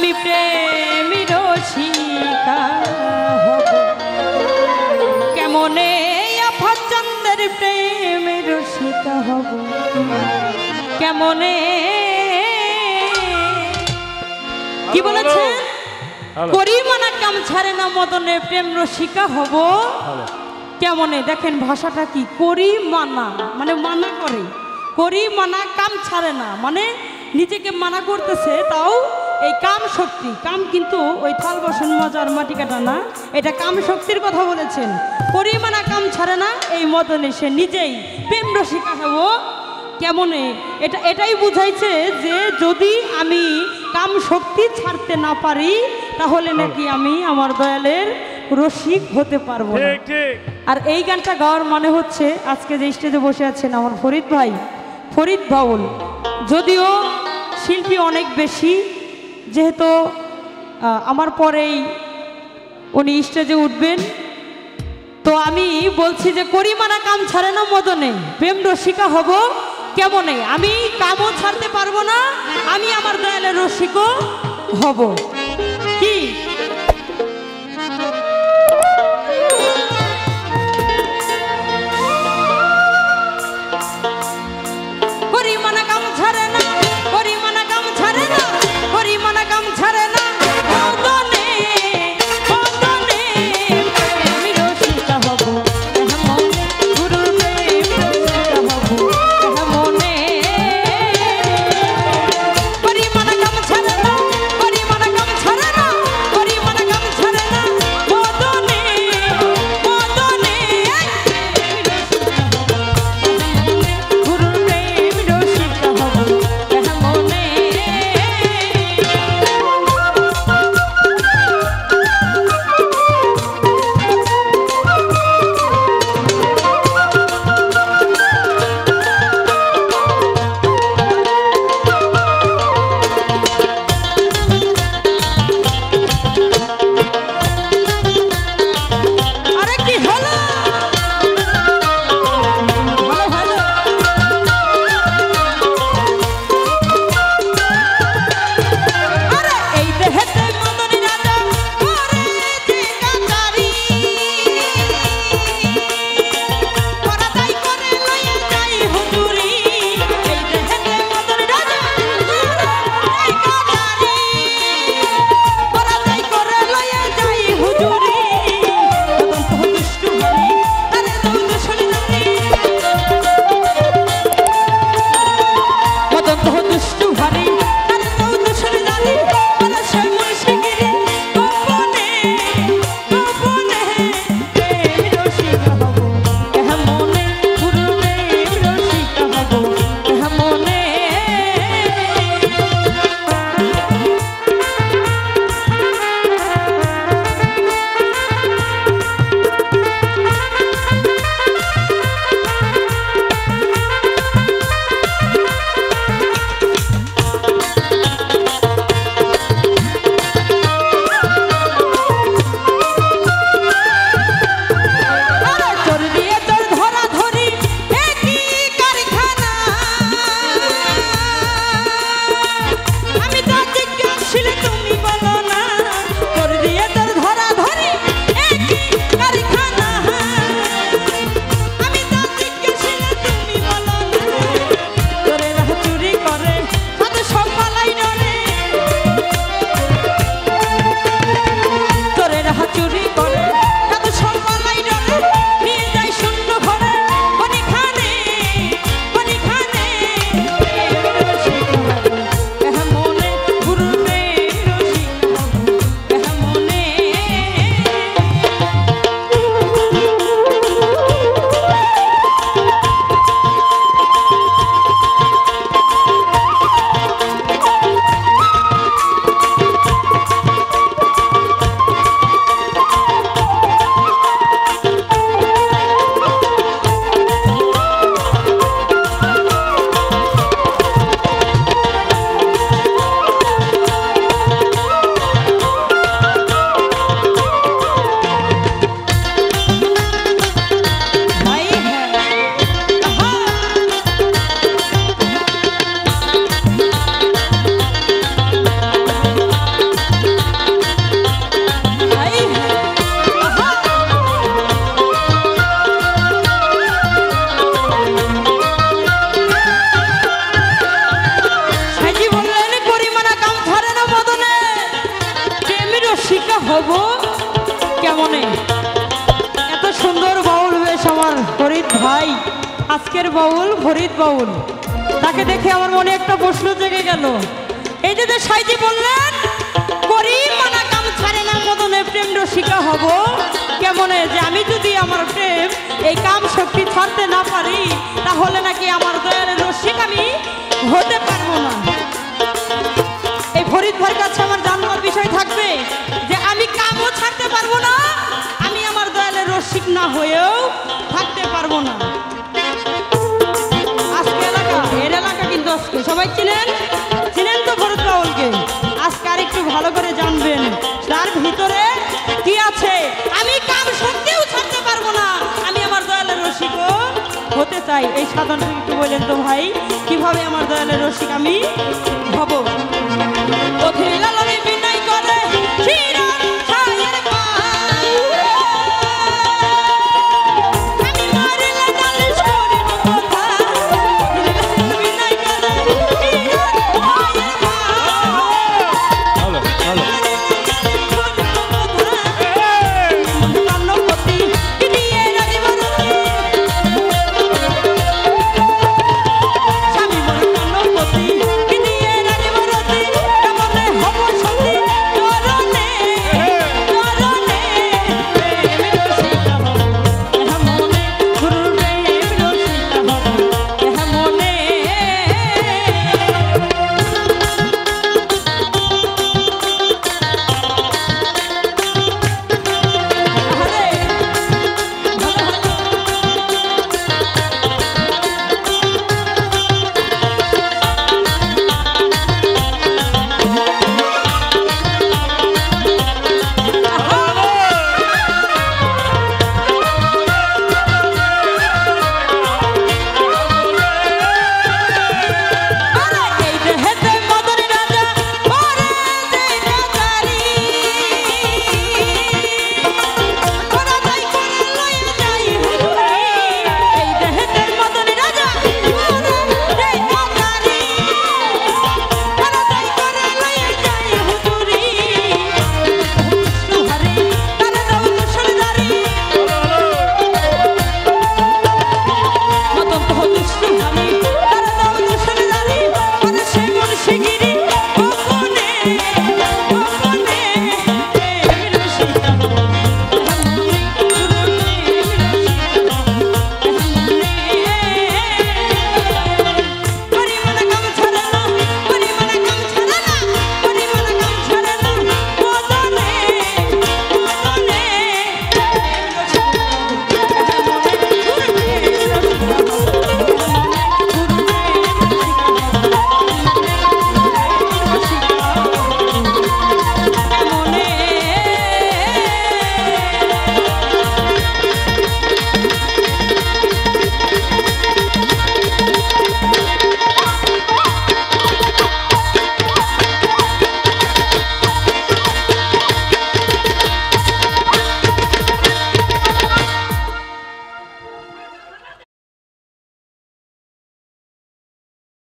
আমি প্রেমী রসিকা হব কেমনে আফাচন্দের প্রেমী রসিকা হব কেমনে কি বলেছেন করিমানা কাম ছাড়ে না মদনে প্রেম রসিকা হব কেমনে দেখেন ভাষাটা কি করিমানা মানে মানা করে করিমানা কাম ছাড়ে না মানে নিজেকে মানা করতেছে তাও এই কাম শক্তি কাম কিন্তু ওই থাল বাসন মজার মাটি কাটা না এটা কাম শক্তির কথা বলেছেন করিমানা কাম ছাড়ে না এই মদনে সে নিজেই প্রেম রসিকা হব কেমনে এটাই বুঝাইছে যে যদি আমি কাম শক্তি ছাড়তে না পারি তাহলে নাকি আমি আমার দয়ালের রসিক হতে পারবো না আর এই গানটা গাওয়ার মানে হচ্ছে আজকে যে স্টেজে বসে আছেন আমার ফরিদ ভাই ফরিদ বাউল যদিও শিল্পী অনেক বেশি যেহেতু আমার পরেই উনি স্টেজে উঠবেন তো আমি বলছি যে করিমানা কাম ছাড়ে না মদনে প্রেম রসিকা হব কেমনে আমি কামও ছাড়তে পারবো না আমি আমার দয়ালের রসিকও হব কি করিমানা কাম ছাড়ে না করিমানা কাম ছাড়ে না করিমানা কাম ছাড়ে না মদনে মদনে আমি রসিকা হব কেমনে গুরুর প্রেম রসিকা হব কেমনে করিমানা কাম ছাড়ে না করিমানা কাম হব কেমনে। এত সুন্দর বাউল বেশ আমার ফরিদ ভাই, আজকের বাউল ফরিদ বাউল। তাকে দেখে আমার মনে একটা প্রশ্ন জেগে গেল। এই যে সাইজি বললেন করি মানা কাম ছাড়ে না মদনে প্রেম রসিকা হব কেমনে, যে আমি যদি আমার প্রেম এই কাম শক্তি ছাড়তে না পারি তাহলে নাকি আমার দয়ালের রসিক আমি হতে পারবো না। এই ফরিদ ভাইয়ের কাছে আমার জানার বিষয় থাকবে যে আমি কামও ছাড়তে পারবো না, আমি আমার দয়ালের রসিক না হয়েও থাকতে পারবো না। আজকে এলাকা এর এলাকা কিন্তু আজকে সবাই চিনেন তো ফরিদ বাউলকে। আজকে আর একটু ভালো করে জানবেন তার ভিতরে কি আছে। আমি কাম সত্যিও ছাড়তে পারবো না, আমি আমার দয়ালের রসিকও হতে চাই। এই সাধনটা একটু বললেন তো ভাই, কিভাবে আমার দয়ালের রসিক আমি হব। অধীর লালনে বিনয় করে শিরার ছায়ের পায়, আমি মারিলে নালিশ করিব কথা। অধীর লালনে বিনয় করে শিরার ছায়ের শিগগিরি